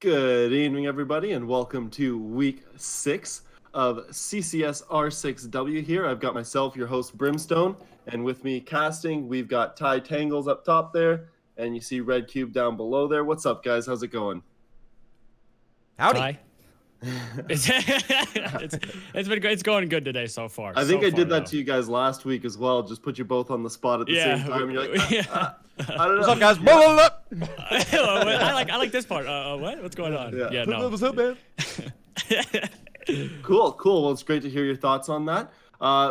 Good evening, everybody, and welcome to week 6 of CCS R6W here. I've got myself, your host, Brimstone, and with me casting, we've got Ty Tangles up top there, and you see Red Cube down below there. What's up, guys? How's it going? Howdy. Ty? It's going good today so far. I think I did that to you guys last week as well. Just put you both on the spot at the same time. You're like, I don't know. What's up, guys? I like this part. What? What's going on? Yeah. No. What's up, man? Cool. Well, it's great to hear your thoughts on that.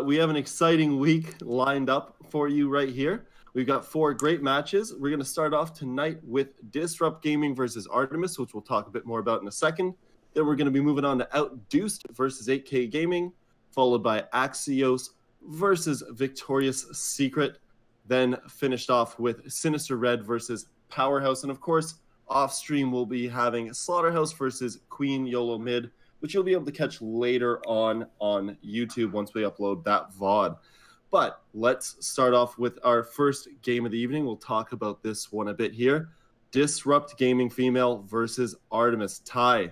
We have an exciting week lined up for you right here. We've got 4 great matches. We're going to start off tonight with Disrupt Gaming versus Artemis, which we'll talk a bit more about in a second. Then we're going to be moving on to Outdeuced versus 8K Gaming, followed by Axios versus Victorious Secret. Then finished off with Sinister Red versus Powerhouse. And of course, off stream, we'll be having Slaughterhouse versus Queen YOLO Mid, which you'll be able to catch later on YouTube once we upload that VOD. But let's start off with our first game of the evening. We'll talk about this one a bit here. Disrupt Gaming Female versus Artemis. Ty,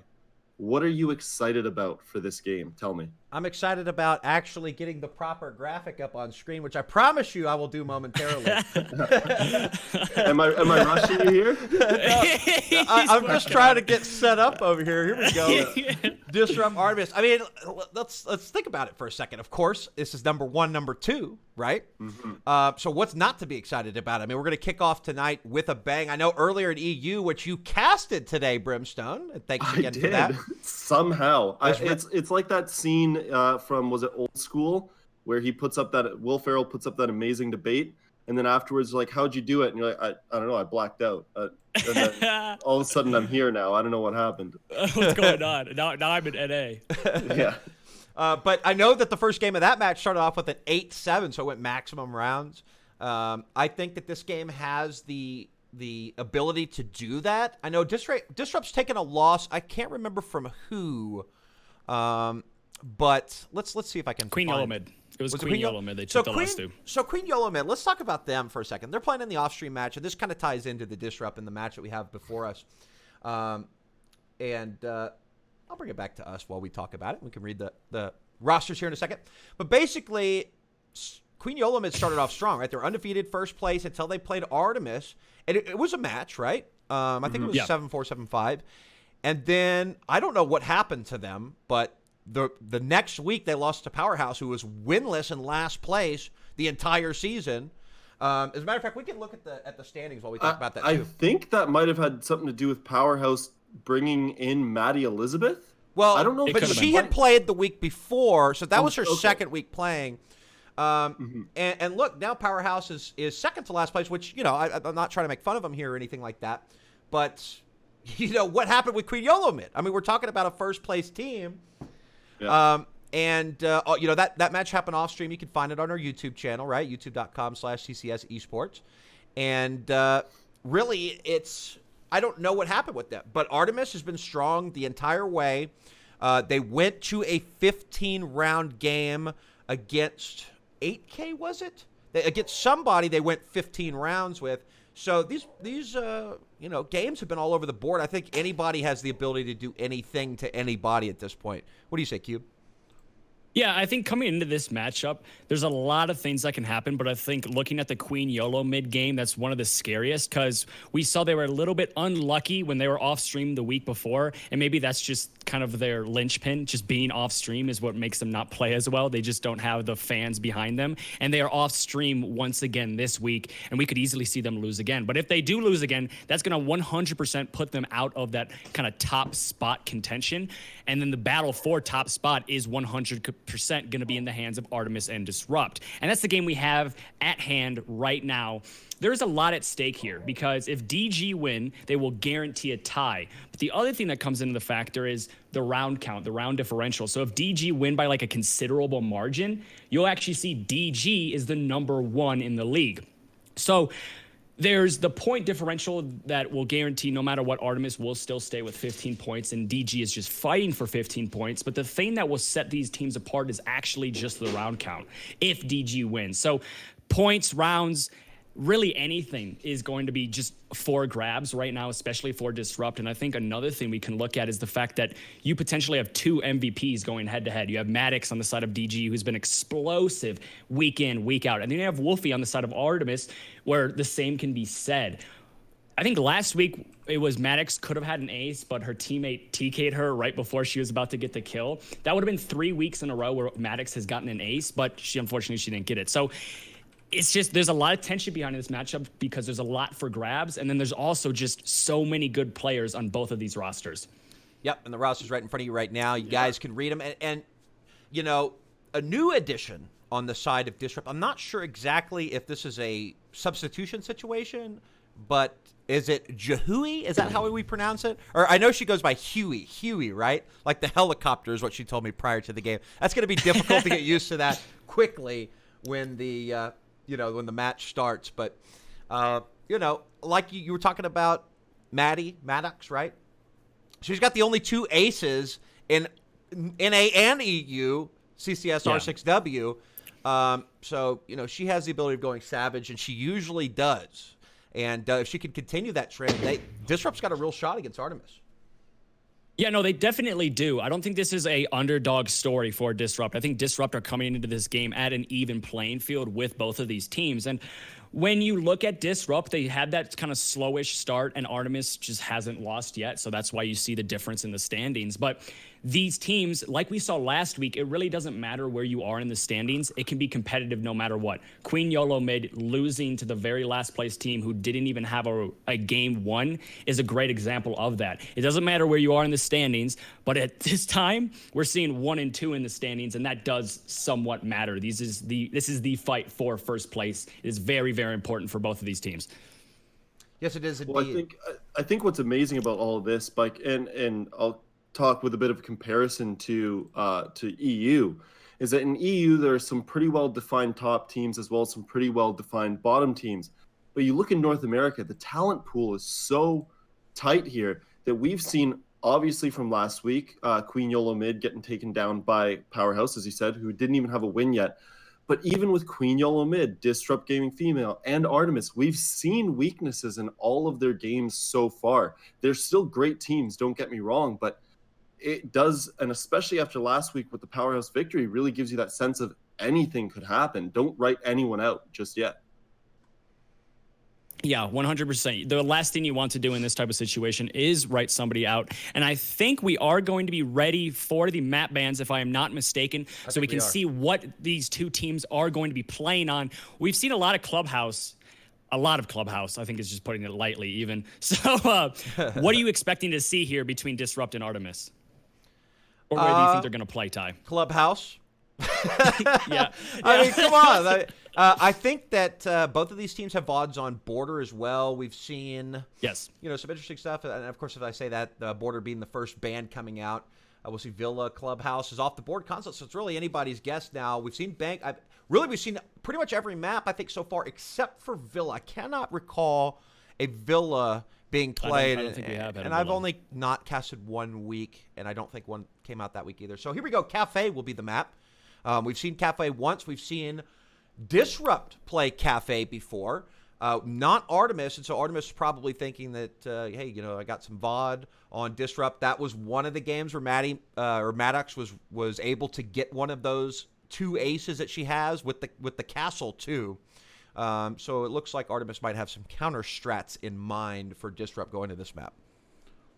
what are you excited about for this game? Tell me. I'm excited about actually getting the proper graphic up on screen, which I promise you I will do momentarily. Am I rushing you here? No, I'm just trying to get set up over here. Here we go. Disrupt Artemis. I mean, let's think about it for a second. Of course, this is number 1, number 2, right? Mm-hmm. So what's not to be excited about? I mean, we're going to kick off tonight with a bang. I know earlier at EU, which you casted today, Brimstone. And thanks again for that. Somehow. It's like that scene from, was it Old School, where Will Ferrell puts up that amazing debate, and then afterwards, like, how'd you do it? And you're like, I don't know, I blacked out. And then all of a sudden, I'm here now. I don't know what happened. What's going on? Now I'm in NA. Yeah. But I know that the first game of that match started off with an 8-7, so it went maximum rounds. I think that this game has the ability to do that. I know Disrupt's taken a loss. I can't remember from who. But let's see if I can Queen YOLO Mid. It was Queen YOLO Mid they took the loss to. So Queen YOLO Mid, let's talk about them for a second. They're playing in the off-stream match, and this kind of ties into the Disrupt in the match that we have before us. I'll bring it back to us while we talk about it. We can read the rosters here in a second. But basically, Queen YOLO Mid started off strong, right? They're undefeated first place until they played Artemis. And it was a match, right? I think it was 7-4, 7-5. And then I don't know what happened to them, but the next week they lost to Powerhouse, who was winless in last place the entire season. As a matter of fact, we can look at the standings while we talk about that too. I think that might have had something to do with Powerhouse bringing in Maddie Elizabeth. Well, I don't know, but she had played the week before, so that was her second week playing. And look, now Powerhouse is second to last place, which, you know, I'm not trying to make fun of them here or anything like that. But, you know, what happened with Queen YOLO Mid? I mean, we're talking about a first place team. Yeah. You know, that match happened off stream. You can find it on our YouTube channel, right? youtube.com/CCS Esports. And really, I don't know what happened with that. But Artemis has been strong the entire way. They went to a 15-round game against 8K, was it? Against somebody they went 15 rounds with. So these you know, games have been all over the board. I think anybody has the ability to do anything to anybody at this point. What do you say, Cube? Yeah, I think coming into this matchup, there's a lot of things that can happen, but I think looking at the Queen YOLO Mid game, that's one of the scariest because we saw they were a little bit unlucky when they were off stream the week before, and maybe that's just kind of their linchpin. Just being off stream is what makes them not play as well. They just don't have the fans behind them, and they are off stream once again this week, and we could easily see them lose again. But if they do lose again, that's going to 100% put them out of that kind of top spot contention, and then the battle for top spot is 100% going to be in the hands of Artemis and Disrupt. And that's the game we have at hand right now. There's a lot at stake here because if DG win, they will guarantee a tie. But the other thing that comes into the factor is the round count, the round differential. So if DG win by like a considerable margin, you'll actually see DG is the number 1 in the league. So there's the point differential that will guarantee no matter what, Artemis will still stay with 15 points, and DG is just fighting for 15 points. But the thing that will set these teams apart is actually just the round count if DG wins. So points, rounds, really anything is going to be just for grabs right now, especially for Disrupt. And I think another thing we can look at is the fact that you potentially have 2 MVPs going head-to-head. You have Maddox on the side of DG, who's been explosive week in, week out. And then you have Wolfie on the side of Artemis, where the same can be said. I think last week it was Maddox could have had an ace, but her teammate TK'd her right before she was about to get the kill. That would have been 3 weeks in a row where Maddox has gotten an ace, but unfortunately she didn't get it. So it's just, there's a lot of tension behind this matchup because there's a lot for grabs, and then there's also just so many good players on both of these rosters. Yep, and the roster's right in front of you right now. You guys can read them. And you know, a new addition on the side of Disrupt. I'm not sure exactly if this is a substitution situation, but is it Jahui? Is that how we pronounce it? Or I know she goes by Huey, right? Like the helicopter is what she told me prior to the game. That's going to be difficult to get used to that quickly when the when the match starts. But like you were talking about Maddox, right? She's got the only 2 aces in NA and EU, CCS R6W. So she has the ability of going savage, and she usually does. And if she can continue that trend, Disrupt's got a real shot against Artemis. Yeah, no, they definitely do. I don't think this is a underdog story for Disrupt. I think Disrupt are coming into this game at an even playing field with both of these teams. And when you look at Disrupt, they had that kind of slowish start, and Artemis just hasn't lost yet. So that's why you see the difference in the standings. But these teams, like we saw last week, it really doesn't matter where you are in the standings. It can be competitive no matter what. Queen YOLO mid losing to the very last place team who didn't even have a game won is a great example of that. It doesn't matter where you are in the standings, but at this time, we're seeing 1 and 2 in the standings, and that does somewhat matter. This is the fight for first place. It is very, very important for both of these teams. Yes, it is indeed. Well, I think what's amazing about all of this, Mike, and I'll talk with a bit of a comparison to EU, is that in EU there are some pretty well-defined top teams as well as some pretty well-defined bottom teams. But you look in North America, the talent pool is so tight here that we've seen, obviously from last week, Queen YOLO mid getting taken down by Powerhouse, as you said, who didn't even have a win yet. But even with Queen YOLO mid, Disrupt Gaming female, and Artemis, we've seen weaknesses in all of their games so far. They're still great teams, don't get me wrong, but it does, and especially after last week with the Powerhouse victory, really gives you that sense of anything could happen. Don't write anyone out just yet. Yeah, 100%. The last thing you want to do in this type of situation is write somebody out. And I think we are going to be ready for the map bans, if I am not mistaken, so we can see what these 2 teams are going to be playing on. We've seen a lot of Clubhouse, I think is just putting it lightly even. So what are you expecting to see here between Disrupt and Artemis? Or where do you think they're going to play, Ty? Clubhouse. Yeah. I mean, come on. I think that both of these teams have VODs on Border as well. We've seen some interesting stuff. And, of course, if I say that, Border being the first band coming out, we'll see Villa Clubhouse is off the board console. So it's really anybody's guess now. We've seen we've seen pretty much every map, I think, so far, except for Villa. I cannot recall a Villa being played. I don't think we have had and I've only not casted 1 week, and I don't think one came out that week either. So here we go. Cafe will be the map. We've seen Cafe once. We've seen Disrupt play Cafe before, not Artemis. And so Artemis is probably thinking that, hey, I got some VOD on Disrupt. That was one of the games where Maddox was able to get one of those 2 aces that she has with the castle too. So it looks like Artemis might have some counter strats in mind for Disrupt going to this map.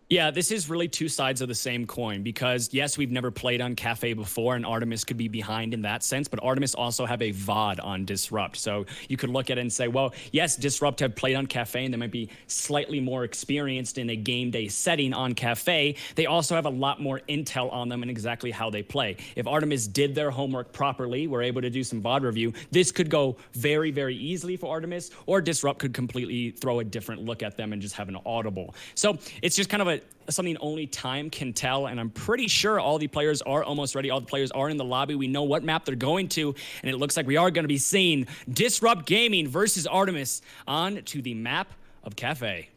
Yeah, this is really 2 sides of the same coin because, yes, we've never played on Cafe before, and Artemis could be behind in that sense, but Artemis also have a VOD on Disrupt. So you could look at it and say, well, yes, Disrupt have played on Cafe, and they might be slightly more experienced in a game day setting on Cafe. They also have a lot more intel on them and exactly how they play. If Artemis did their homework properly, we're able to do some VOD review, this could go very, very easily for Artemis, or Disrupt could completely throw a different look at them and just have an audible. So it's just kind of something only time can tell, and I'm pretty sure all the players are almost ready. All the players are in the lobby. We know what map they're going to, and it looks like we are going to be seeing Disrupt Gaming versus Artemis on to the map of Cafe.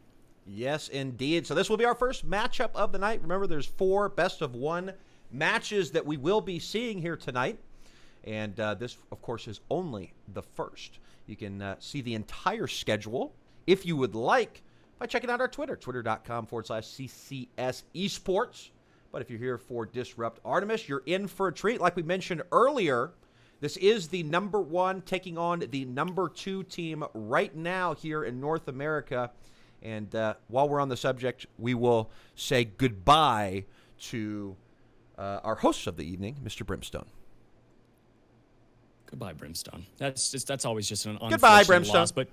Yes, indeed. So this will be our first matchup of the night. Remember, there's 4 best-of-1 matches that we will be seeing here tonight, and this, of course, is only the first. You can see the entire schedule, if you would like, by checking out our Twitter, twitter.com/CCS Esports. But if you're here for Disrupt Artemis, you're in for a treat. Like we mentioned earlier, this is the number 1 taking on the number 2 team right now here in North America. And while we're on the subject, we will say goodbye to our host of the evening, Mr. Brimstone. Goodbye, Brimstone. That's always just an unfortunate goodbye, Brimstone. loss. But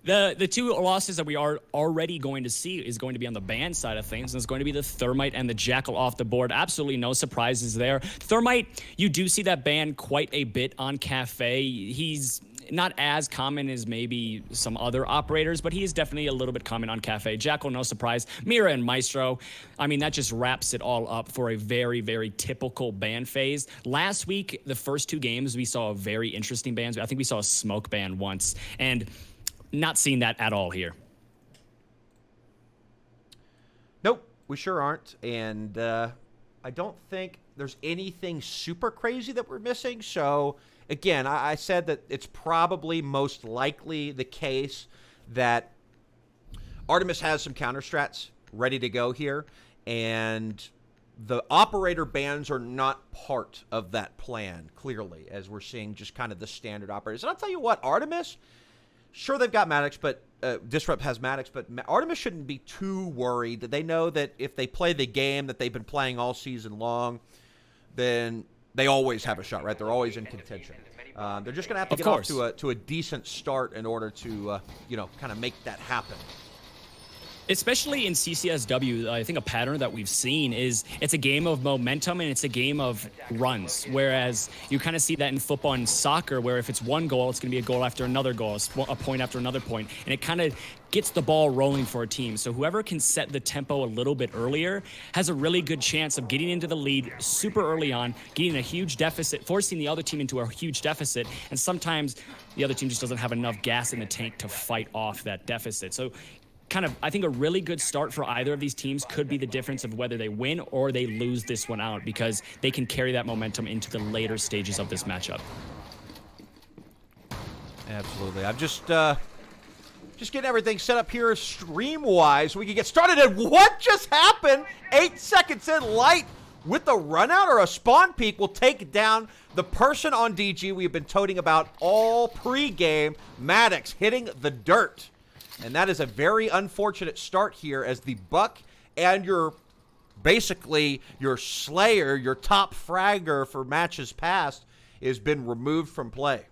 the 2 losses that we are already going to see is going to be on the band side of things, and it's going to be the Thermite and the Jackal off the board. Absolutely no surprises there. Thermite, you do see that ban quite a bit on Cafe. He's not as common as maybe some other operators, but he is definitely a little bit common on Cafe. Jackal, no surprise. Mira and Maestro, I mean, that just wraps it all up for a very, very typical ban phase. Last week, the first 2 games, we saw a very interesting bans. I think we saw a smoke ban once, and not seeing that at all here. Nope, we sure aren't. And I don't think there's anything super crazy that we're missing. So, again, I said that it's probably most likely the case that Artemis has some counter strats ready to go here. And the operator bans are not part of that plan, clearly, as we're seeing just kind of the standard operators. And I'll tell you what, Artemis, sure, they've got Maddox, but Disrupt has Maddox, but Artemis shouldn't be too worried. They know that if they play the game that they've been playing all season long, then they always have a shot, right? They're always in contention. They're just going to have to get off to a decent start in order to, kind of make that happen. Especially in CCSW, I think a pattern that we've seen is it's a game of momentum and it's a game of runs. Whereas you kind of see that in football and soccer, where if it's one goal, it's going to be a goal after another goal, a point after another point. And it kind of gets the ball rolling for a team. So whoever can set the tempo a little bit earlier has a really good chance of getting into the lead super early on, getting a huge deficit, forcing the other team into a huge deficit. And sometimes the other team just doesn't have enough gas in the tank to fight off that deficit. So kind of, I think a really good start for either of these teams could be the difference of whether they win or they lose this one out, because they can carry that momentum into the later stages of this matchup. Absolutely. I'm just getting everything set up here stream-wise so we can get started. And what just happened? 8 seconds in, Light with the run-out or a spawn peek will take down the person on DG we've been toting about all pre-game, Maddox, hitting the dirt. And that is a very unfortunate start here as the Buck and your Slayer, your top fragger for matches past, has been removed from play.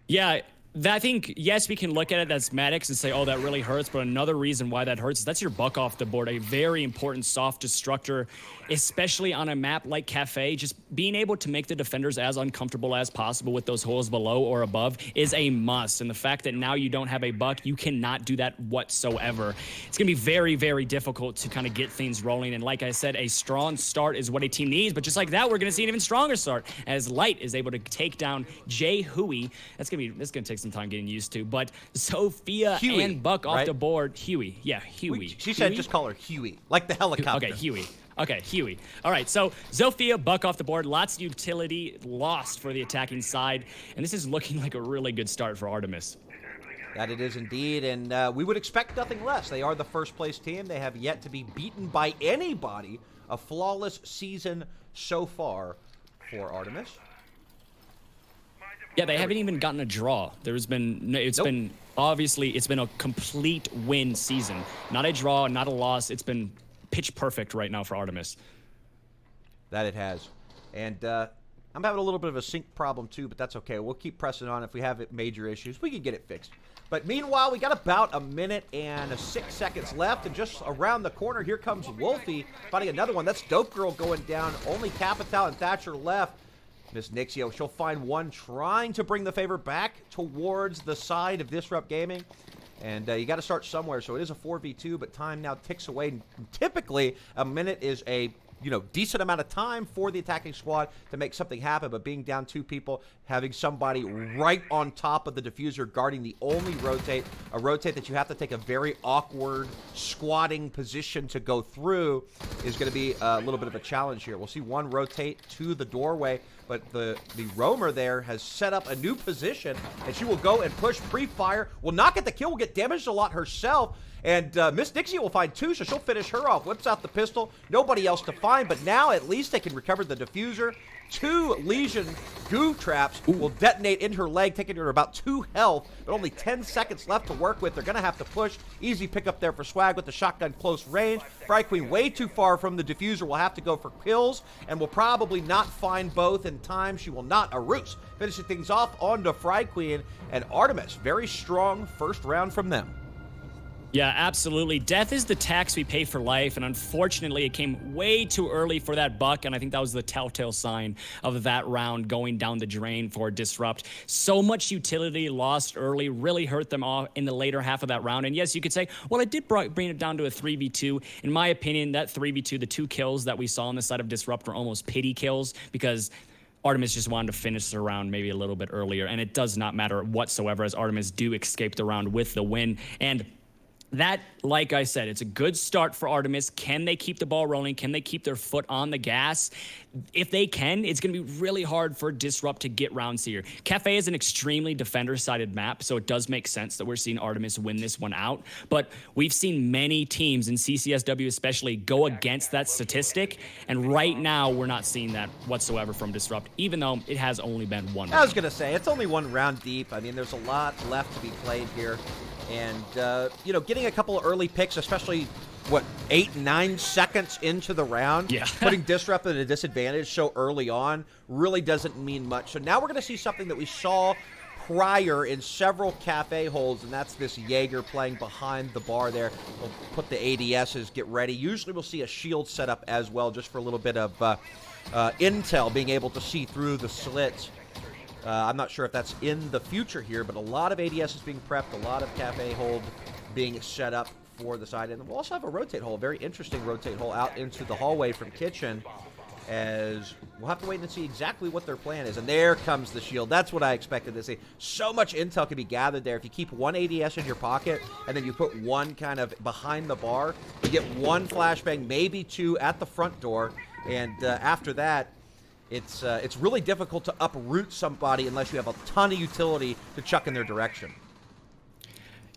Yeah, I think, yes, we can look at it as Maddox and say, oh, that really hurts. But another reason why that hurts is that's your Buck off the board, a very important soft destructor, especially on a map like Cafe. Just being able to make the defenders as uncomfortable as possible with those holes below or above is a must. And the fact that now you don't have a Buck, you cannot do that whatsoever. It's going to be very, very difficult to kind of get things rolling. And like I said, a strong start is what a team needs. But just like that, we're going to see an even stronger start as Light is able to take down Jay Huey. That's going to take some time getting used to. But Sophia Huey, and Buck off right? the board. Huey. Yeah, Huey. She said just call her Huey, like the helicopter. Okay, Huey. Okay, Huey. All right, so Zofia, Buck off the board. Lots of utility lost for the attacking side. And this is looking like a really good start for Artemis. That it is indeed, and we would expect nothing less. They are the first-place team. They have yet to be beaten by anybody. A flawless season so far for Artemis. Yeah, they haven't even gotten a draw. It's been a complete win season. Not a draw, not a loss. It's been pitch perfect right now for Artemis. That it has. And I'm having a little bit of a sync problem too, but that's okay. We'll keep pressing on. If we have major issues, we can get it fixed. But meanwhile, we got about a minute and 6 seconds left, and just around the corner, here comes Wolfie finding another one. That's Dope Girl going down. Only Capital and Thatcher left. Miss Nixio, she'll find one trying to bring the favor back towards the side of Disrupt Gaming. And you got to start somewhere, so it is a 4v2, but time now ticks away. Typically, a minute is a decent amount of time for the attacking squad to make something happen, but being down 2 people, having somebody right on top of the diffuser guarding the only rotate, a rotate that you have to take a very awkward squatting position to go through, is going to be a little bit of a challenge here. We'll see one rotate to the doorway but the roamer there has set up a new position, and she will go and push pre-fire. Will not get the kill, will get damaged a lot herself. And Miss Dixie will find 2, so she'll finish her off. Whips out the pistol. Nobody else to find, but now at least they can recover the diffuser. 2 Legion goo traps will detonate in her leg, taking her about 2 health, but only 10 seconds left to work with. They're going to have to push. Easy pickup there for Swag with the shotgun close range. Fry Queen way too far from the diffuser. Will have to go for kills, and will probably not find both in time. She will not. Arus finishing things off onto Fry Queen and Artemis. Very strong first round from them. Yeah, absolutely. Death is the tax we pay for life, and unfortunately, it came way too early for that buck, and I think that was the telltale sign of that round going down the drain for Disrupt. So much utility lost early, really hurt them all in the later half of that round, and yes, you could say, well, it did bring it down to a 3v2. In my opinion, that 3v2, the 2 kills that we saw on the side of Disrupt were almost pity kills, because Artemis just wanted to finish the round maybe a little bit earlier, and it does not matter whatsoever, as Artemis do escape the round with the win. And that, like I said, it's a good start for Artemis. Can they keep the ball rolling? Can they keep their foot on the gas? If they can, it's going to be really hard for Disrupt to get rounds here. Cafe is an extremely defender-sided map, so it does make sense that we're seeing Artemis win this one out. But we've seen many teams in CCSW especially go against that statistic, and right now we're not seeing that whatsoever from Disrupt, even though it has only been one round. I was going to say, it's only one round deep. I mean, there's a lot left to be played here. And, you know, getting a couple of early picks, especially, 8-9 seconds into the round, putting Disrupt at a disadvantage so early on really doesn't mean much. So now we're going to see something that we saw prior in several cafe holds, and that's this Jaeger playing behind the bar there. We'll put the ADSs, get ready. Usually we'll see a shield set up as well, just for a little bit of intel, being able to see through the slits. I'm not sure if that's in the future here, but a lot of ADS is being prepped, a lot of cafe hold being set up for the side. And we'll also have a rotate hole, very interesting rotate hole out into the hallway from kitchen, as we'll have to wait and see exactly what their plan is. And there comes the shield. That's what I expected to see. So much intel can be gathered there. If you keep one ADS in your pocket and then you put one kind of behind the bar, you get one flashbang, maybe 2 at the front door. And after that, it's really difficult to uproot somebody unless you have a ton of utility to chuck in their direction.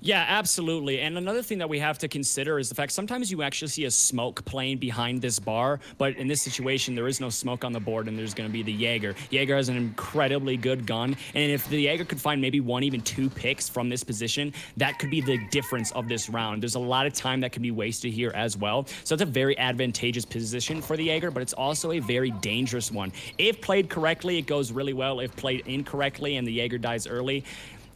Yeah, absolutely. And another thing that we have to consider is the fact sometimes you actually see a smoke playing behind this bar, but in this situation, there is no smoke on the board, and there's going to be the Jaeger. Jaeger has an incredibly good gun, and if the Jaeger could find maybe 1, even 2 picks from this position, that could be the difference of this round. There's a lot of time that can be wasted here as well. So it's a very advantageous position for the Jaeger, but it's also a very dangerous one. If played correctly, it goes really well. If played incorrectly and the Jaeger dies early,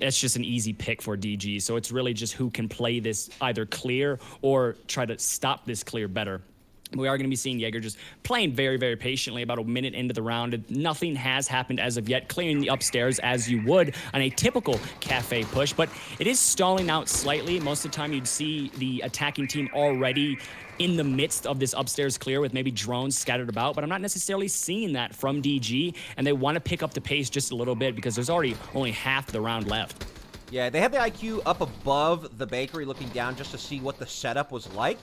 it's just an easy pick for DG. So it's really just who can play this either clear or try to stop this clear better. We are going to be seeing Jaeger just playing very, very patiently about a minute into the round. Nothing has happened as of yet, clearing the upstairs as you would on a typical cafe push, but it is stalling out slightly. Most of the time you'd see the attacking team already in the midst of this upstairs clear with maybe drones scattered about, but I'm not necessarily seeing that from DG, and they want to pick up the pace just a little bit because there's already only half the round left. Yeah, they had the IQ up above the bakery looking down just to see what the setup was like,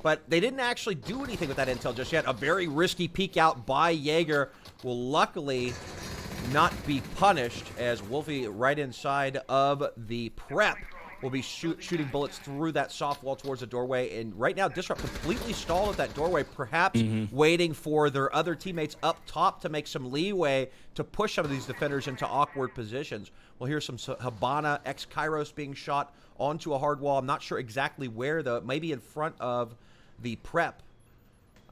but they didn't actually do anything with that intel just yet. A very risky peek out by Jaeger will luckily not be punished, as Wolfie right inside of the prep will be shooting bullets through that soft wall towards the doorway. And right now, Disrupt completely stalled at that doorway, perhaps waiting for their other teammates up top to make some leeway to push some of these defenders into awkward positions. We'll hear some Habana ex-Kairos being shot onto a hard wall. I'm not sure exactly where, though. It may be in front of the prep.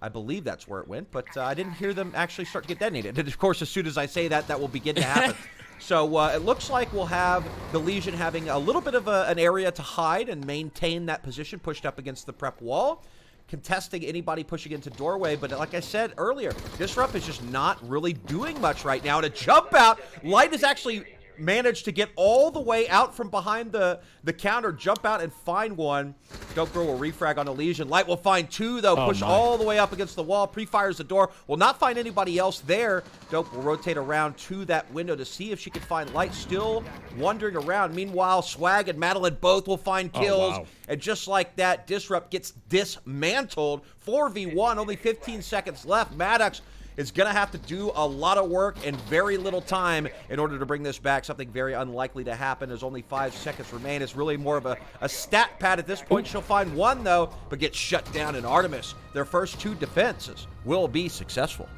I believe that's where it went, but I didn't hear them actually start to get detonated. And of course, as soon as I say that, that will begin to happen. So it looks like we'll have the Legion having a little bit of an area to hide and maintain that position pushed up against the prep wall, contesting anybody pushing into doorway. But like I said earlier, Disrupt is just not really doing much right now. To jump out, Light is actually managed to get all the way out from behind the counter, jump out and find one. Dope Girl will refrag on a Legion. Light will find 2, though, push all the way up against the wall, pre-fires the door, will not find anybody else there. Dope will rotate around to that window to see if she can find Light, still wandering around. Meanwhile, Swag and Madeline both will find kills, and just like that, Disrupt gets dismantled. 4v1, only 15 seconds left. Maddox is going to have to do a lot of work in very little time in order to bring this back. Something very unlikely to happen. There's only 5 seconds remain. It's really more of a stat pad at this point. She'll find one, though, but get shut down. And Artemis, their first 2 defenses, will be successful.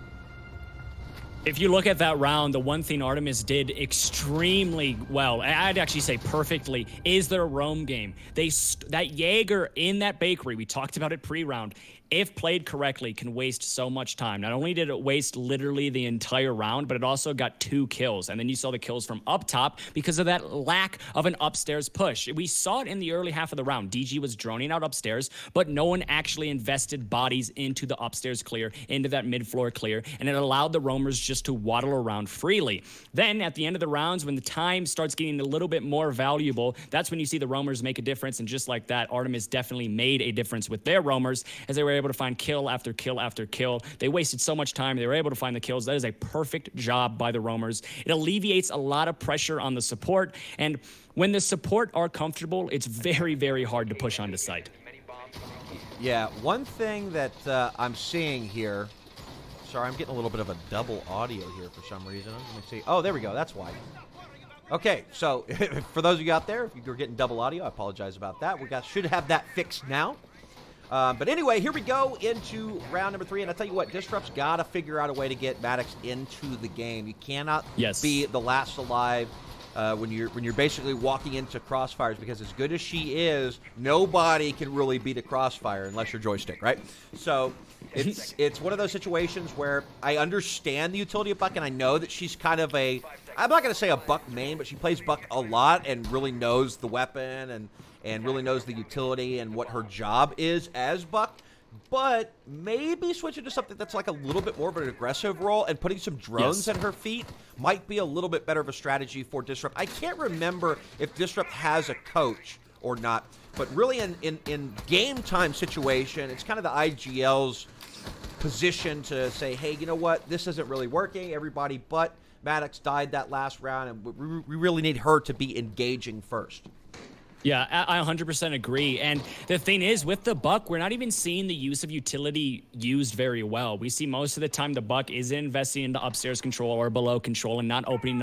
If you look at that round, the one thing Artemis did extremely well, I'd actually say perfectly, is their roam game. That Jaeger in that bakery, we talked about it pre-round, if played correctly, can waste so much time. Not only did it waste literally the entire round, but it also got 2 kills. And then you saw the kills from up top because of that lack of an upstairs push. We saw it in the early half of the round. DG was droning out upstairs, but no one actually invested bodies into the upstairs clear, into that mid-floor clear, and it allowed the roamers just to waddle around freely. Then at the end of the rounds, when the time starts getting a little bit more valuable, that's when you see the roamers make a difference. And just like that, Artemis definitely made a difference with their roamers as they were able to find kill after kill after kill. They wasted so much time. They were able to find the kills. That is a perfect job by the roamers. It alleviates a lot of pressure on the support. And when the support are comfortable, it's very, very hard to push onto site. Yeah, one thing that I'm seeing here. Sorry, I'm getting a little bit of a double audio here for some reason. Let me see. Oh, there we go. That's why. Okay, so for those of you out there, if you're getting double audio, I apologize about that. Should have that fixed now. But anyway, here we go into round number 3. And I tell you what, Disrupt's got to figure out a way to get Maddox into the game. You cannot be the last alive when you're basically walking into crossfires, because as good as she is, nobody can really beat a crossfire unless you're joystick, right? So it's one of those situations where I understand the utility of Buck, and I know that she's kind of I'm not going to say a Buck main, but she plays Buck a lot and really knows the weapon and really knows the utility and what her job is as Buck. But maybe switching to something that's like a little bit more of an aggressive role and putting some drones at her feet might be a little bit better of a strategy for Disrupt. I can't remember if Disrupt has a coach or not, but really in game time situation, it's kind of the IGL's position to say, hey, you know what, this isn't really working. Everybody but Maddox died that last round, and we really need her to be engaging first. Yeah, I 100% agree. And the thing is, with the Buck, we're not even seeing the use of utility used very well. We see most of the time the Buck is investing into upstairs control or below control and not opening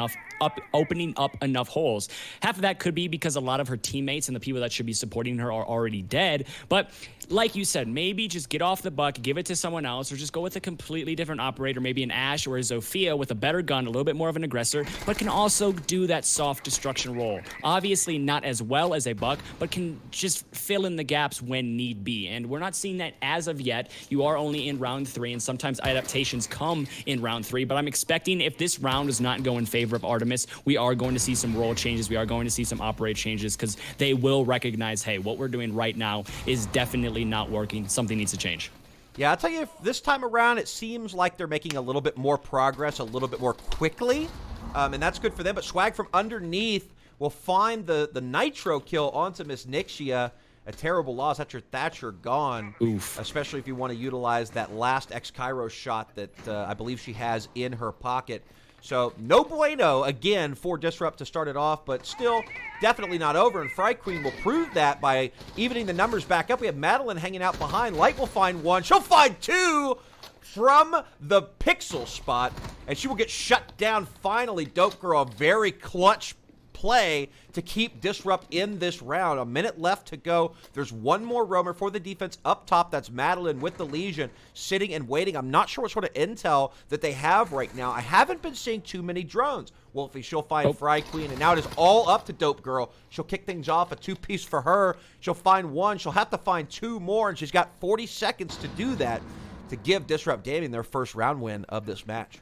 up enough holes. Half of that could be because a lot of her teammates and the people that should be supporting her are already dead. But like you said, maybe just get off the Buck, give it to someone else, or just go with a completely different operator, maybe an Ashe or a Zofia with a better gun, a little bit more of an aggressor, but can also do that soft destruction role. Obviously not as well as a Buck, but can just fill in the gaps when need be. And we're not seeing that as of yet. You are only in round 3, and sometimes adaptations come in round 3, but I'm expecting if this round does not go in favor of Artemis, we are going to see some role changes. We are going to see some operate changes, because they will recognize, hey, what we're doing right now is definitely not working. Something needs to change. Yeah, I'll tell you, this time around, it seems like they're making a little bit more progress, a little bit more quickly, and that's good for them. But Swag from underneath will find the Nitro kill onto Miss Nixia. A terrible loss. That's your Thatcher gone. Oof. Especially if you want to utilize that last X-Kairos shot that I believe she has in her pocket. So, no bueno, again, for Disrupt to start it off, but still definitely not over. And Fry Queen will prove that by evening the numbers back up. We have Madeline hanging out behind. Light will find 1. She'll find 2 from the pixel spot, and she will get shut down finally. Dope Girl, a very clutch play to keep Disrupt in this round. A minute left to go. There's one more roamer for the defense up top. That's Madeline with the Legion sitting and waiting. I'm not sure what sort of intel that they have right now. I haven't been seeing too many drones. Wolfie, she'll find Fry Queen, and now it is all up to Dope Girl. She'll kick things off, a 2-piece for her. She'll find 1. She'll have to find 2 more, and she's got 40 seconds to do that to give Disrupt Gaming their first round win of this match.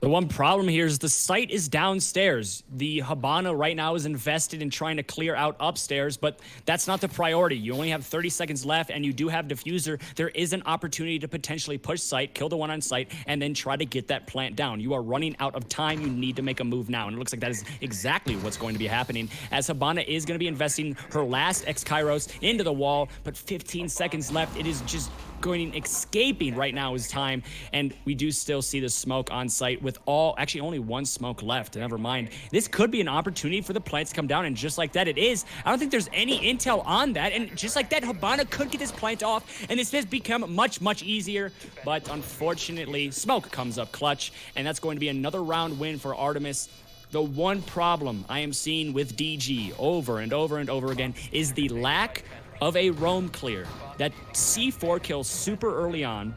The one problem here is the site is downstairs. The Habana right now is invested in trying to clear out upstairs, but that's not the priority. You only have 30 seconds left, and you do have Diffuser. There is an opportunity to potentially push site, kill the one on site, and then try to get that plant down. You are running out of time. You need to make a move now, and it looks like that is exactly what's going to be happening, as Habana is going to be investing her last X-Kairos into the wall, but 15 seconds left. It is just escaping right now is time, and we do still see the smoke on site with actually only one smoke left. Never mind. This could be an opportunity for the plants to come down, and just like that it is. I don't think there's any intel on that, and just like that, Hibana could get this plant off, and this has become much, much easier, but unfortunately, smoke comes up clutch, and that's going to be another round win for Artemis. The one problem I am seeing with DG over and over and over again is the lack of a roam clear. That C4 kill super early on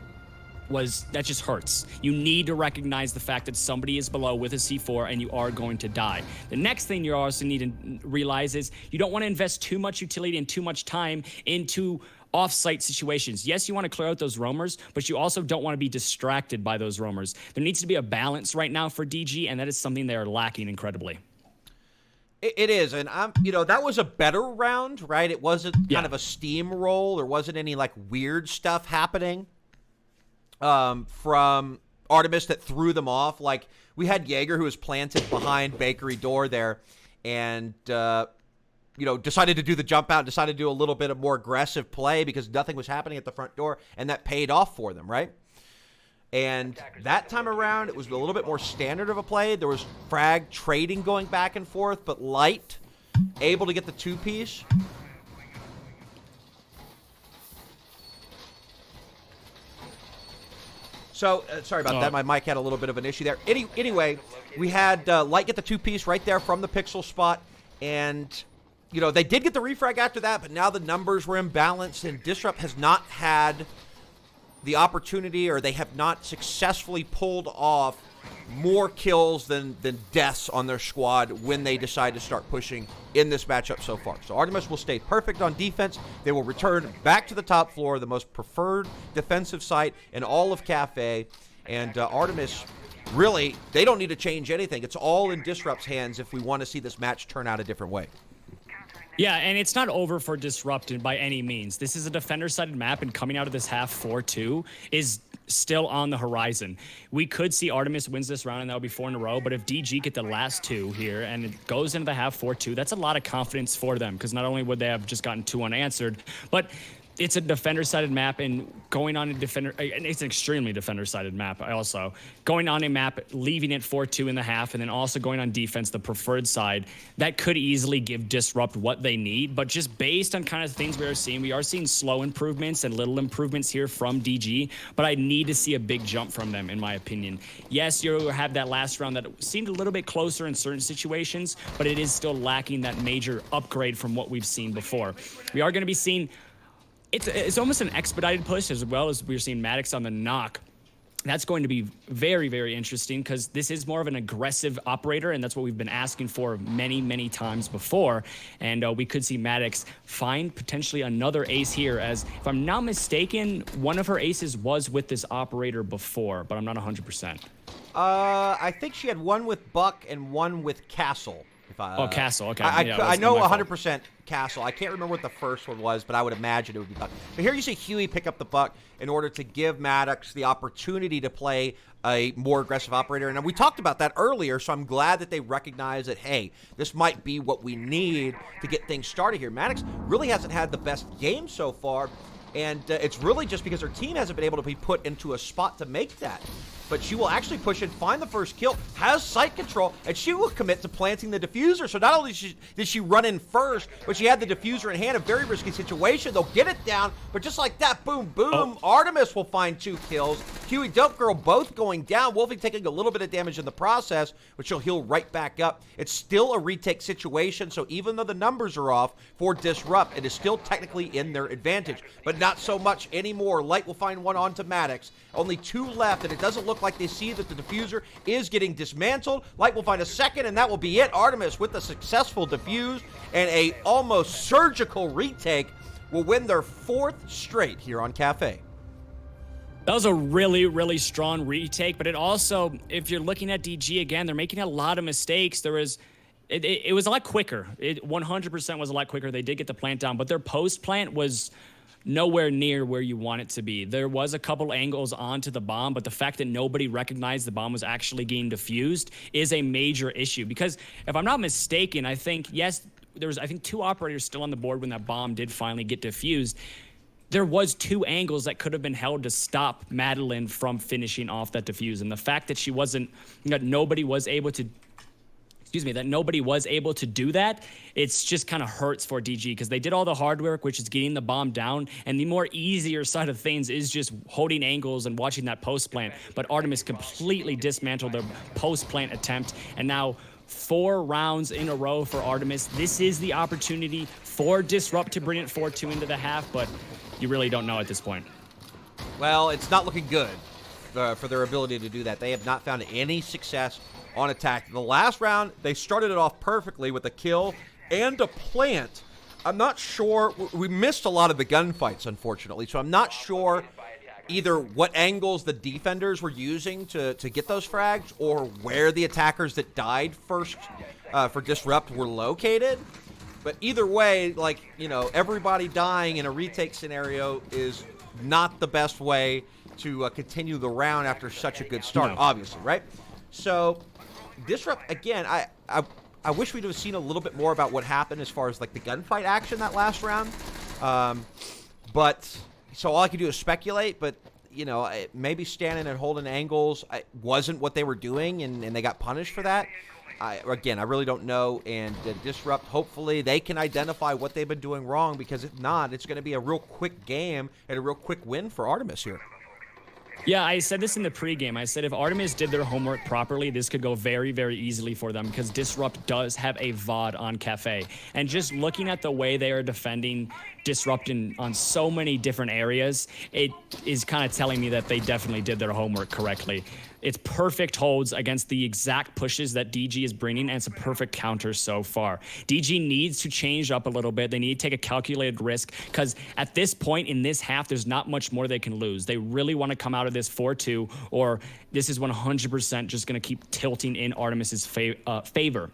that just hurts. You need to recognize the fact that somebody is below with a C4 and you are going to die. The next thing you also need to realize is you don't want to invest too much utility and too much time into off-site situations. Yes, you want to clear out those roamers, but you also don't want to be distracted by those roamers. There needs to be a balance right now for DG, and that is something they are lacking incredibly. It is, and that was a better round, right? It wasn't kind of a steamroll. There wasn't any like weird stuff happening from Artemis that threw them off. Like we had Jaeger who was planted behind bakery door there, and decided to do the jump out, decided to do a little bit of more aggressive play because nothing was happening at the front door, and that paid off for them, right? And that time around, it was a little bit more standard of a play. There was frag trading going back and forth, but Light able to get the two-piece. So, sorry about that. My mic had a little bit of an issue there. Anyway, we had Light get the two-piece right there from the pixel spot, and they did get the refrag after that, but now the numbers were imbalanced, and Disrupt has not had the opportunity, or they have not successfully pulled off more kills than deaths on their squad when they decide to start pushing in this matchup so far. So Artemis will stay perfect on defense. They will return back to the top floor, the most preferred defensive site in all of Cafe, and Artemis, really, they don't need to change anything. It's all in Disrupt's hands if we want to see this match turn out a different way. Yeah, and it's not over for Disrupted by any means. This is a defender-sided map, and coming out of this half 4-2 is still on the horizon. We could see Artemis wins this round, and that'll be 4 in a row, but if DG get the last 2 here, and it goes into the half 4-2, that's a lot of confidence for them, because not only would they have just gotten 2 unanswered, but it's a defender-sided map, and going on a defender, and it's an extremely defender-sided map also. Going on a map, leaving it 4-2 in the half, and then also going on defense, the preferred side, that could easily give Disrupt what they need, but just based on kind of things we are seeing slow improvements and little improvements here from DG, but I need to see a big jump from them, in my opinion. Yes, you have that last round that seemed a little bit closer in certain situations, but it is still lacking that major upgrade from what we've seen before. We are going to be seeing it's almost an expedited push, as well as we're seeing Maddox on the knock. That's going to be very, very interesting because this is more of an aggressive operator, and that's what we've been asking for many, many times before. And we could see Maddox find potentially another ace here, as if I'm not mistaken, one of her aces was with this operator before, but I'm not 100%. I think she had one with Buck and one with Castle. Castle, okay. I know 100% Castle. I can't remember what the first one was, but I would imagine it would be Buck. But here you see Huey pick up the Buck in order to give Maddox the opportunity to play a more aggressive operator. And we talked about that earlier, so I'm glad that they recognize that, hey, this might be what we need to get things started here. Maddox really hasn't had the best game so far, and it's really just because her team hasn't been able to be put into a spot to make that. But she will actually push and find the first kill, has site control, and she will commit to planting the diffuser. So not only did she run in first, but she had the diffuser in hand, a very risky situation. They'll get it down, but just like that, boom, boom, Artemis will find 2 kills. Huey, Dope Girl both going down. Wolfie taking a little bit of damage in the process, but she'll heal right back up. It's still a retake situation, so even though the numbers are off for Disrupt, it is still technically in their advantage, but not so much anymore. Light will find one onto Maddox. Only 2 left, and it doesn't look like they see that the diffuser is getting dismantled. Light will find a second, and that will be it. Artemis, with a successful diffuse and a almost surgical retake, will win their 4th straight here on Cafe. That was a really, really strong retake, but it also, if you're looking at DG again, they're making a lot of mistakes. It was a lot quicker. It 100% was a lot quicker. They did get the plant down, but their post plant was nowhere near where you want it to be. There was a couple angles onto the bomb, but the fact that nobody recognized the bomb was actually getting diffused is a major issue. Because if I'm not mistaken, I think, yes, there was, I think, 2 operators still on the board when that bomb did finally get diffused. there was 2 angles that could have been held to stop Madeline from finishing off that defuse. And the fact that nobody was able to do that, it's just kind of hurts for DG, because they did all the hard work, which is getting the bomb down, and the more easier side of things is just holding angles and watching that post plant. But Artemis completely dismantled their post plant attempt, and now 4 rounds in a row for Artemis. This is the opportunity for Disrupt to bring it 4-2 into the half, but you really don't know at this point. Well, it's not looking good for their ability to do that. They have not found any success on attack. The last round, they started it off perfectly with a kill and a plant. I'm not sure. We missed a lot of the gunfights, unfortunately, so I'm not sure either what angles the defenders were using to get those frags, or where the attackers that died first for Disrupt were located. But either way, like, you know, everybody dying in a retake scenario is not the best way to continue the round after such a good start, obviously, right? So Disrupt, again, I wish we'd have seen a little bit more about what happened as far as, like, the gunfight action that last round. But so all I could do is speculate, but, you know, maybe standing and holding angles wasn't what they were doing, and they got punished for that. I really don't know, and Disrupt, hopefully they can identify what they've been doing wrong, because if not, it's going to be a real quick game and a real quick win for Artemis here. Yeah, I said this in the pregame. I said if Artemis did their homework properly, this could go very, very easily for them, because Disrupt does have a VOD on Cafe. And just looking at the way they are defending Disrupt on so many different areas, it is kind of telling me that they definitely did their homework correctly. It's perfect holds against the exact pushes that DG is bringing, and it's a perfect counter so far. DG needs to change up a little bit. They need to take a calculated risk, because at this point in this half, there's not much more they can lose. They really want to come out of this 4-2, or this is 100% just going to keep tilting in Artemis's favor.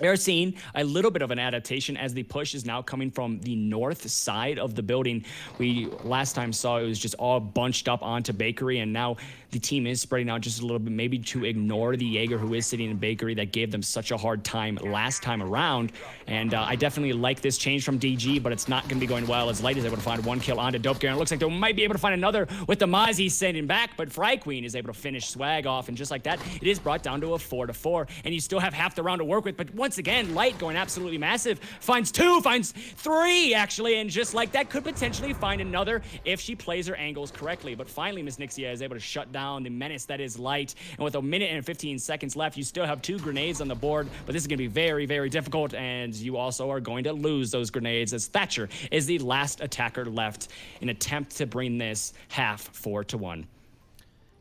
We are seeing a little bit of an adaptation as the push is now coming from the north side of the building. We last time saw it was just all bunched up onto Bakery, and now the team is spreading out just a little bit, maybe to ignore the Jaeger who is sitting in Bakery that gave them such a hard time last time around. And I definitely like this change from DG, but it's not going to be going well, as Light is able to find 1 kill onto Dope Gear. And it looks like they might be able to find another with the Mozzie sending back, but Fry Queen is able to finish Swag off, and just like that, it is brought down to a 4-4, and you still have half the round to work with. But once again, Light going absolutely massive, finds 2, finds 3 actually, and just like that, could potentially find another if she plays her angles correctly. But finally, Miss Nixia is able to shut down the menace that is Light, and with 1 minute and 15 seconds left, you still have 2 grenades on the board, but this is going to be very, very difficult, and you also are going to lose those grenades, as Thatcher is the last attacker left in attempt to bring this half 4-1.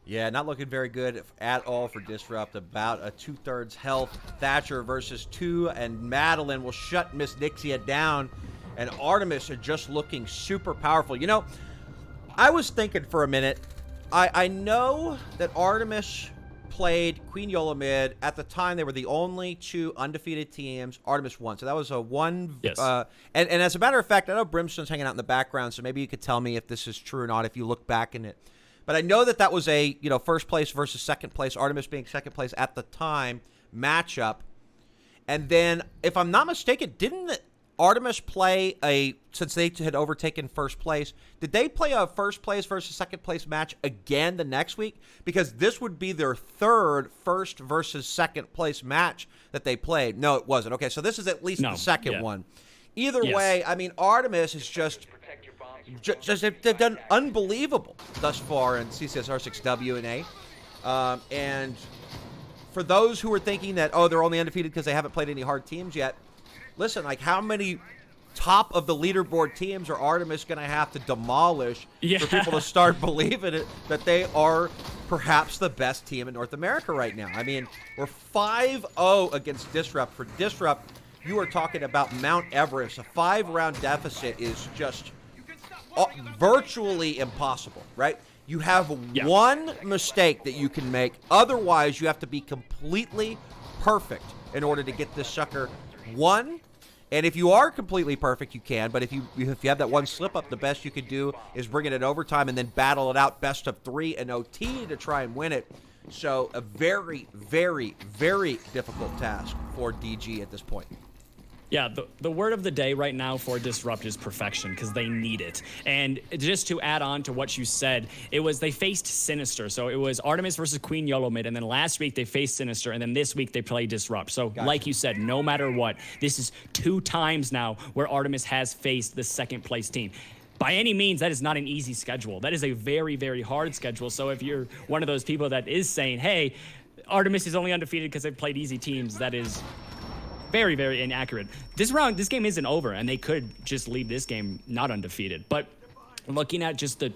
Yeah, not looking very good at all for Disrupt. About a 2/3 health. Thatcher versus 2, and Madeline will shut Miss Nixia down, and Artemis are just looking super powerful. You know, I was thinking for a minute, I know that Artemis played Queen Yola mid. At the time, they were the only 2 undefeated teams. Artemis won, so that was a 1. Yes. And as a matter of fact, I know Brimstone's hanging out in the background, so maybe you could tell me if this is true or not if you look back in it. But I know that was a, you know, first place versus second place, Artemis being second place at the time, matchup. And then, if I'm not mistaken, didn't Artemis play since they had overtaken first place, did they play a first place versus second place match again the next week? Because this would be their 3rd first versus second place match that they played. No, it wasn't. Okay, so this is at least the second one. Either way, I mean, Artemis is just they've done unbelievable thus far in CCS R6W and A. And for those who are thinking that, they're only undefeated because they haven't played any hard teams yet, listen, like, how many top of the leaderboard teams are Artemis going to have to demolish for people to start believing that they are perhaps the best team in North America right now? I mean, we're 5-0 against Disrupt. For Disrupt, you are talking about Mount Everest. A 5-round deficit is just virtually impossible, right? You have one mistake that you can make. Otherwise, you have to be completely perfect in order to get this sucker won. And if you are completely perfect, you can. But if you have that one slip up, the best you could do is bring it in overtime and then battle it out best of 3 and OT to try and win it. So a very, very, very difficult task for DG at this point. Yeah, the word of the day right now for Disrupt is perfection, because they need it. And just to add on to what you said, they faced Sinister. So it was Artemis versus Queen YOLO mid, and then last week they faced Sinister, and then this week they play Disrupt. So like you said, no matter what, this is 2 times now where Artemis has faced the second place team. By any means, that is not an easy schedule. That is a very, very hard schedule. So if you're one of those people that is saying, hey, Artemis is only undefeated because they've played easy teams, that is very, very inaccurate. This game isn't over, and they could just leave this game not undefeated. But looking at just the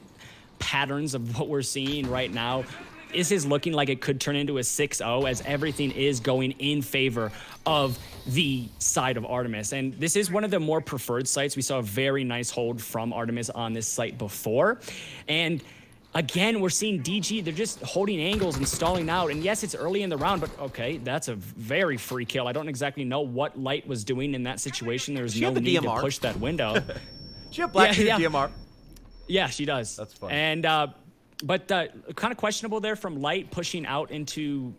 patterns of what we're seeing right now, this is looking like it could turn into a 6-0, as everything is going in favor of the side of Artemis. And this is one of the more preferred sites. We saw a very nice hold from Artemis on this site before. And again, we're seeing DG, they're just holding angles and stalling out. And yes, it's early in the round, but okay, that's a very free kill. I don't exactly know what Light was doing in that situation. There was no need to push that window. She have black DMR? Yeah, she does. That's fun. And, but kind of questionable there from Light pushing out into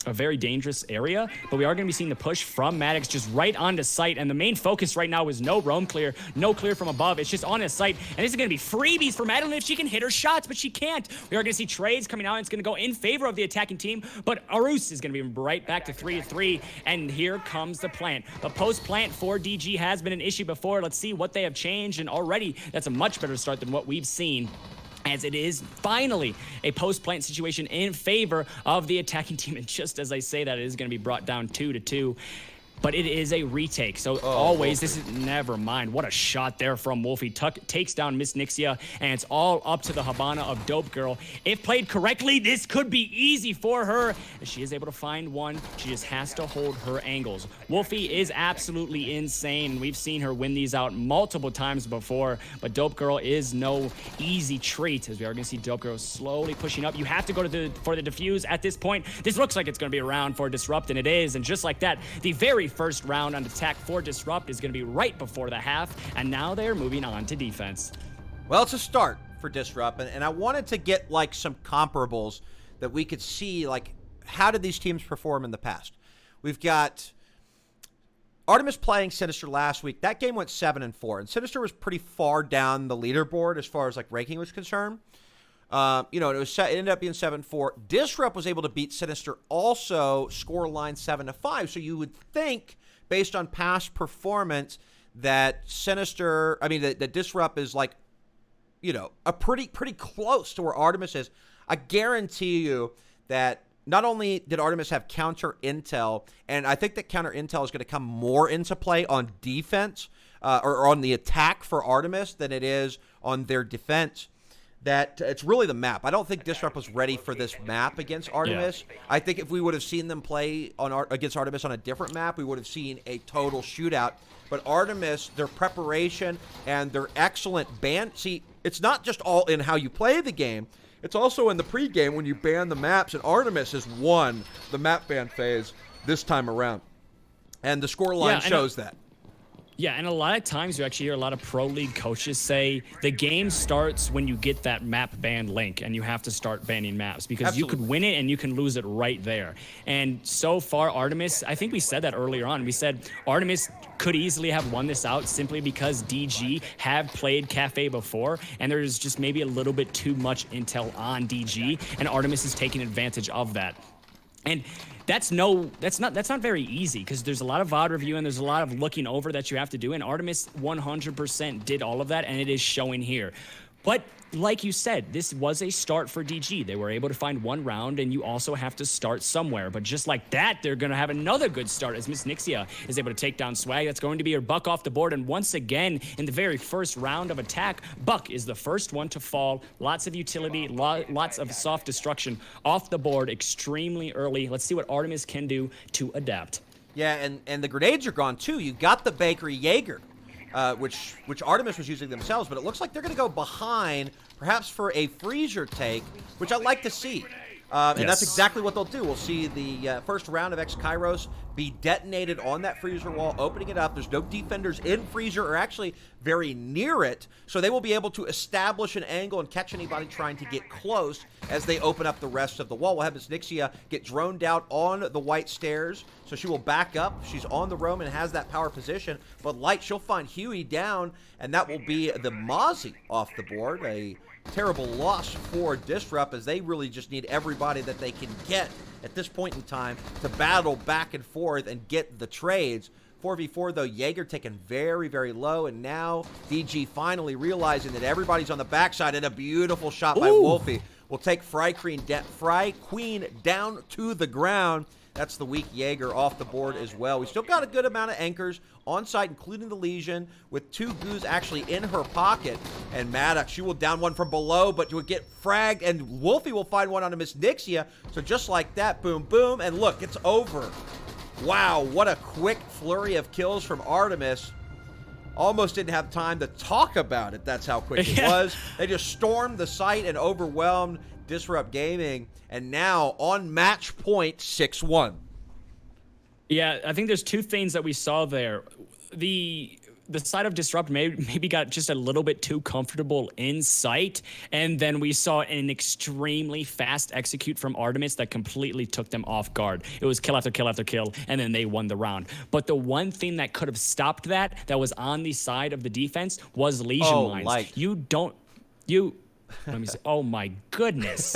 a very dangerous area, but we are going to be seeing the push from Maddox just right onto site, and the main focus right now is no roam clear, no clear from above. It's just on his site, and this is going to be freebies for Madeline if she can hit her shots, but she can't. We are going to see trades coming out, and it's going to go in favor of the attacking team, but Arus is going to be right back to 3-3, and here comes the plant. The post-plant for DG has been an issue before. Let's see what they have changed, and already that's a much better start than what we've seen, as it is finally a post-plant situation in favor of the attacking team. And just as I say that, it is going to be brought down 2-2. But it is a retake, so always, this is, never mind. What a shot there from Wolfie. Takes down Miss Nixia, and it's all up to the Habana of Dope Girl. If played correctly, this could be easy for her. If she is able to find one, she just has to hold her angles. Wolfie is absolutely insane. We've seen her win these out multiple times before, but Dope Girl is no easy treat, as we are going to see Dope Girl slowly pushing up. You have to go to for the defuse at this point. This looks like it's going to be a round for Disrupt, and it is, and just like that, the very first round on attack for Disrupt is going to be right before the half, and now they're moving on to defense. Well, it's a start for Disrupt, and I wanted to get like some comparables that we could see, like how did these teams perform in the past. We've got Artemis playing Sinister last week. That game went 7-4, and Sinister was pretty far down the leaderboard as far as like ranking was concerned. It ended up being 7-4. Disrupt was able to beat Sinister also, score line 7-5. So you would think, based on past performance, that that Disrupt is like, a pretty close to where Artemis is. I guarantee you that not only did Artemis have counter intel, and I think that counter intel is going to come more into play on defense or on the attack for Artemis than it is on their defense. That it's really the map. I don't think Disrupt was ready for this map against Artemis. Yeah. I think if we would have seen them play against Artemis on a different map, we would have seen a total shootout. But Artemis, their preparation and their excellent ban. See, it's not just all in how you play the game. It's also in the pregame when you ban the maps, and Artemis has won the map ban phase this time around. And the scoreline shows that. Yeah, and a lot of times you actually hear a lot of pro league coaches say the game starts when you get that map ban link, and you have to start banning maps because Absolutely. You could win it and you can lose it right there. And so far, Artemis, I think we said that earlier on. We said Artemis could easily have won this out simply because DG have played Cafe before, and there's just maybe a little bit too much intel on DG, and Artemis is taking advantage of that. And that's not very easy because there's a lot of VOD review and there's a lot of looking over that you have to do. And Artemis 100% did all of that, and it is showing here. But like you said, this was a start for DG. They were able to find one round, and you also have to start somewhere. But just like that, they're going to have another good start as Miss Nixia is able to take down Swag. That's going to be her Buck off the board. And once again, in the very first round of attack, Buck is the first one to fall. Lots of utility, lots of soft destruction off the board extremely early. Let's see what Artemis can do to adapt. Yeah, and the grenades are gone too. You got the Bakery Jaeger. Which Artemis was using themselves, but it looks like they're going to go behind, perhaps for a freezer take, which I like to see. And that's exactly what they'll do. We'll see the first round of X-Kairos be detonated on that freezer wall, opening it up. There's no defenders in freezer or actually very near it, so they will be able to establish an angle and catch anybody trying to get close as they open up the rest of the wall. We'll have Miss Nixia get droned out on the white stairs, so she will back up. She's on the roam and has that power position, but Light, she'll find Huey down, and that will be the Mozzie off the board. A terrible loss for Disrupt, as they really just need everybody that they can get at this point in time to battle back and forth and get the trades. 4v4 though, Jaeger taken very, very low, and now DG finally realizing that everybody's on the backside, and a beautiful shot by Wolfie will take Fry Queen down to the ground. That's the weak Jaeger off the board as well. We still got a good amount of anchors on site, including the Legion, with 2 goos actually in her pocket. And Maddox, she will down one from below, but you would get fragged, and Wolfie will find one on a Miss Nixia. So just like that, boom, boom, and look, it's over. Wow, what a quick flurry of kills from Artemis. Almost didn't have time to talk about it. That's how quick it was. They just stormed the site and overwhelmed Disrupt Gaming, and now on match point 6-1. Yeah, I think there's 2 things that we saw there. The side of Disrupt maybe got just a little bit too comfortable in sight, and then we saw an extremely fast execute from Artemis that completely took them off guard. It was kill after kill after kill, and then they won the round. But the one thing that could have stopped that was on the side of the defense, was Legion Mines. Let me see. Oh my goodness.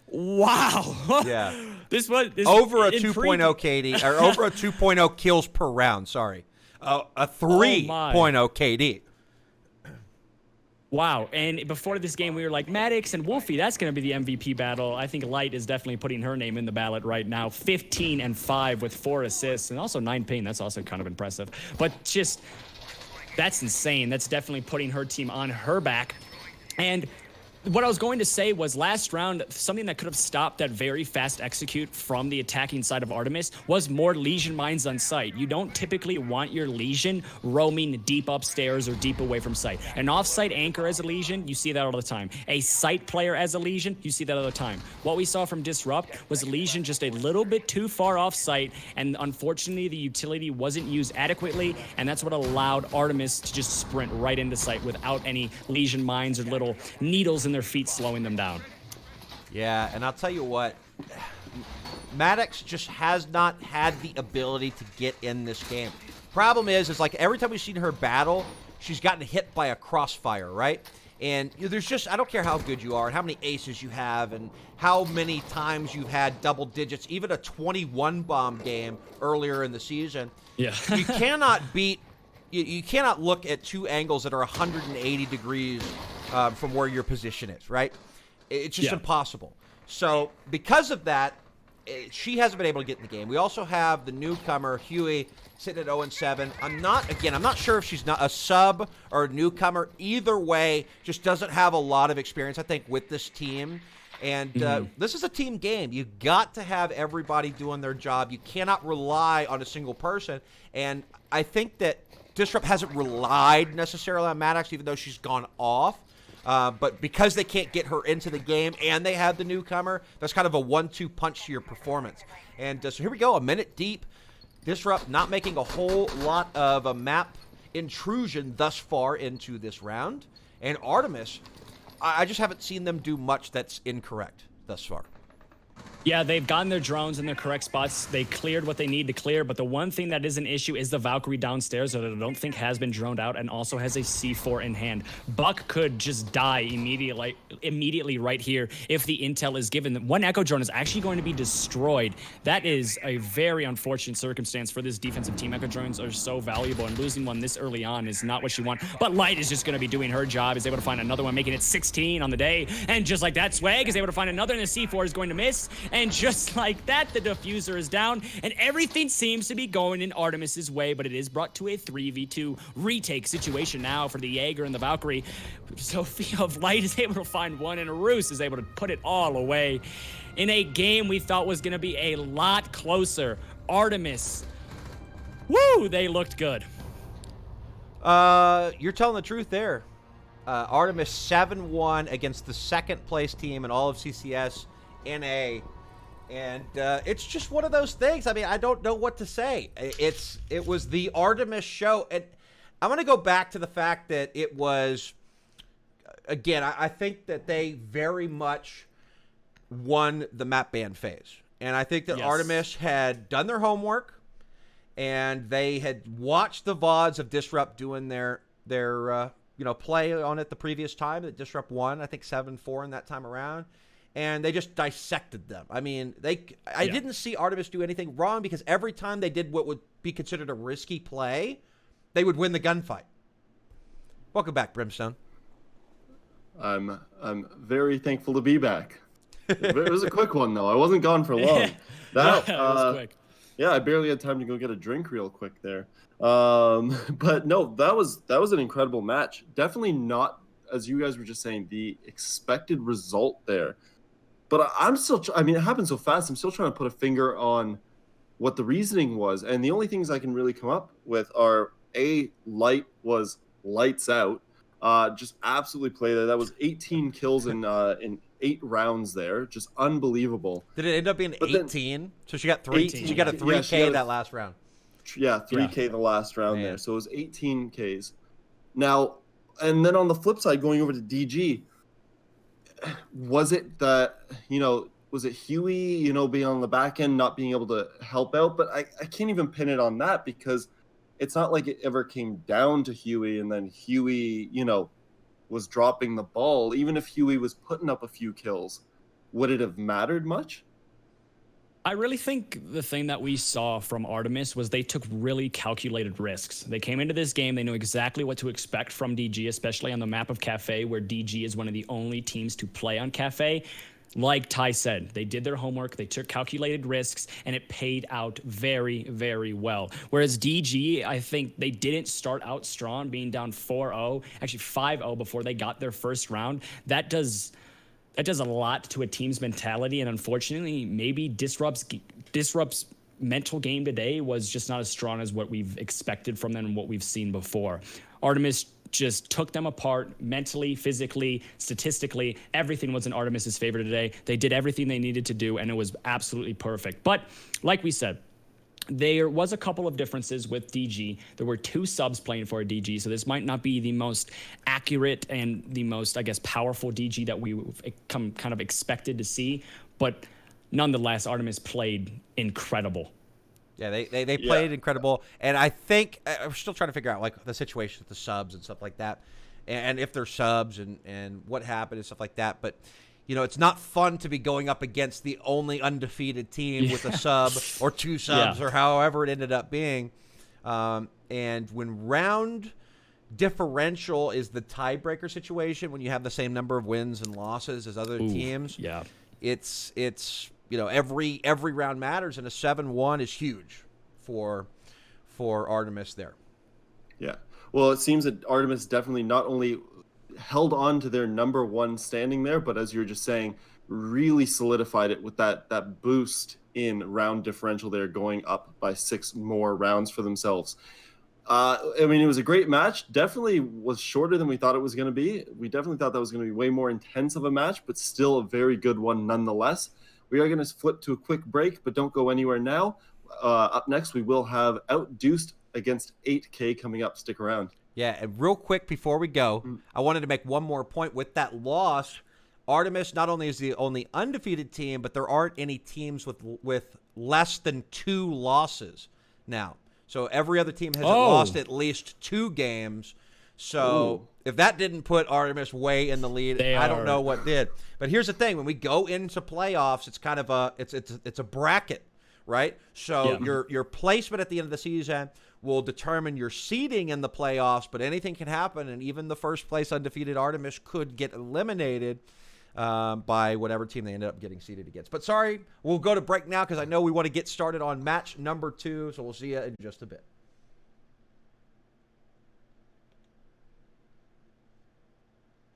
Wow. Yeah. This was over a 2.0 KD, or over a 2.0 kills per round, sorry. A 3.0 KD. Wow. And before this game, we were like, Maddox and Wolfie, that's going to be the MVP battle. I think Light is definitely putting her name in the ballot right now. 15-5 with 4 assists and also 9 ping. That's also kind of impressive. But just, that's insane. That's definitely putting her team on her back. And what I was going to say was, last round, something that could have stopped that very fast execute from the attacking side of Artemis was more Legion Mines on site. You don't typically want your Legion roaming deep upstairs or deep away from site. An off-site anchor as a Legion, you see that all the time. A site player as a Legion, you see that all the time. What we saw from Disrupt was Legion just a little bit too far off-site, and unfortunately the utility wasn't used adequately, and that's what allowed Artemis to just sprint right into site without any Legion Mines or little needles in their feet slowing them down. Yeah, and I'll tell you what, Maddox just has not had the ability to get in this game. Problem is like every time we've seen her battle, she's gotten hit by a crossfire, right? And there's just, I don't care how good you are and how many aces you have and how many times you've had double digits, even a 21 bomb game earlier in the season. Yeah. You cannot beat, you cannot look at 2 angles that are 180 degrees from where your position is, right? It's just impossible. So because of that, she hasn't been able to get in the game. We also have the newcomer, Huey, sitting at 0-7. I'm not sure if she's not a sub or a newcomer. Either way, just doesn't have a lot of experience, I think, with this team. And this is a team game. You got to have everybody doing their job. You cannot rely on a single person. And I think that Disrupt hasn't relied necessarily on Maddox, even though she's gone off. But because they can't get her into the game and they have the newcomer, that's kind of a 1-2 punch to your performance. And so here we go, a minute deep. Disrupt not making a whole lot of a map intrusion thus far into this round. And Artemis, I just haven't seen them do much that's incorrect thus far. Yeah, they've gotten their drones in their correct spots. They cleared what they need to clear, but the one thing that is an issue is the Valkyrie downstairs that I don't think has been droned out and also has a C4 in hand. Buck could just die immediately right here if the intel is given. One Echo drone is actually going to be destroyed. That is a very unfortunate circumstance for this defensive team. Echo drones are so valuable, and losing one this early on is not what you want. But Light is just going to be doing her job, is able to find another one, making it 16 on the day. And just like that, Swag is able to find another, and the C4 is going to miss. And just like that, the diffuser is down, and everything seems to be going in Artemis's way, but it is brought to a 3v2 retake situation now for the Jaeger and the Valkyrie. Sophia of Light is able to find one, and Roos is able to put it all away in a game we thought was going to be a lot closer. Artemis, woo, they looked good. You're telling the truth there. Artemis 7-1 against the second place team in all of CCS in a And it's just one of those things. I mean, I don't know what to say. It was the Artemis show. And I'm going to go back to the fact that it was, again, I think that they very much won the map ban phase. And I think that Artemis had done their homework, and they had watched the VODs of Disrupt doing their play on it the previous time that Disrupt won, I think 7-4 in that time around. And they just dissected them. I mean, I didn't see Artemis do anything wrong, because every time they did what would be considered a risky play, they would win the gunfight. Welcome back, Brimstone. I'm very thankful to be back. It was a quick one, though. I wasn't gone for long. That was quick. Yeah, I barely had time to go get a drink real quick there. But no, that was an incredible match. Definitely not, as you guys were just saying, the expected result there. But I'm still, I mean, it happened so fast. I'm still trying to put a finger on what the reasoning was. And the only things I can really come up with are, Light was lights out. Just absolutely played it. That was 18 kills in 8 rounds there. Just unbelievable. Did it end up being 18? So she got 3. 18. She got a 3K that last round. Yeah, 3K the last round there. So it was 18 Ks. Now, and then on the flip side, going over to DG, was it that, was it Huey, being on the back end, not being able to help out? But I can't even pin it on that, because it's not like it ever came down to Huey and then Huey, was dropping the ball. Even if Huey was putting up a few kills, would it have mattered much? I really think the thing that we saw from Artemis was they took really calculated risks. They came into this game, they knew exactly what to expect from DG, especially on the map of Cafe, where DG is one of the only teams to play on Cafe. Like Ty said, they did their homework, they took calculated risks, and it paid out very, very well. Whereas DG, I think they didn't start out strong, being down 4-0, actually 5-0 before they got their first round. That does a lot to a team's mentality, and unfortunately, maybe Disrupt's mental game today was just not as strong as what we've expected from them and what we've seen before. Artemis just took them apart mentally, physically, statistically. Everything was in Artemis's favor today. They did everything they needed to do, and it was absolutely perfect. But like we said, there was a couple of differences with DG. There were 2 subs playing for a DG, so this might not be the most accurate and the most, I guess, powerful DG that we kind of expected to see. But nonetheless, Artemis played incredible. Yeah, they played incredible. And I think I'm still trying to figure out, like, the situation with the subs and stuff like that, and if they're subs and what happened and stuff like that. But it's not fun to be going up against the only undefeated team with a sub or 2 subs or however it ended up being. And when round differential is the tiebreaker situation, when you have the same number of wins and losses as other teams, it's every round matters, and a 7-1 is huge for Artemis there. Yeah. Well, it seems that Artemis definitely not only held on to their number 1 standing there, but as you were just saying, really solidified it with that boost in round differential there, going up by 6 more rounds for themselves. I mean, it was a great match. Definitely was shorter than we thought it was going to be. We definitely thought that was going to be way more intense of a match, but still a very good one nonetheless. We are going to flip to a quick break, but don't go anywhere now. Up next, we will have Outdeuced against 8K coming up. Stick around. Yeah, and real quick before we go, I wanted to make one more point. With that loss, Artemis not only is the only undefeated team, but there aren't any teams with less than 2 losses now. So every other team has lost at least 2 games. So if that didn't put Artemis way in the lead, I don't know what did. But here's the thing: when we go into playoffs, it's kind of it's a bracket, right? So your placement at the end of the season will determine your seeding in the playoffs. But anything can happen, and even the first place undefeated Artemis could get eliminated by whatever team they ended up getting seeded against. But sorry, we'll go to break now because I know we want to get started on match number 2. So we'll see you in just a bit.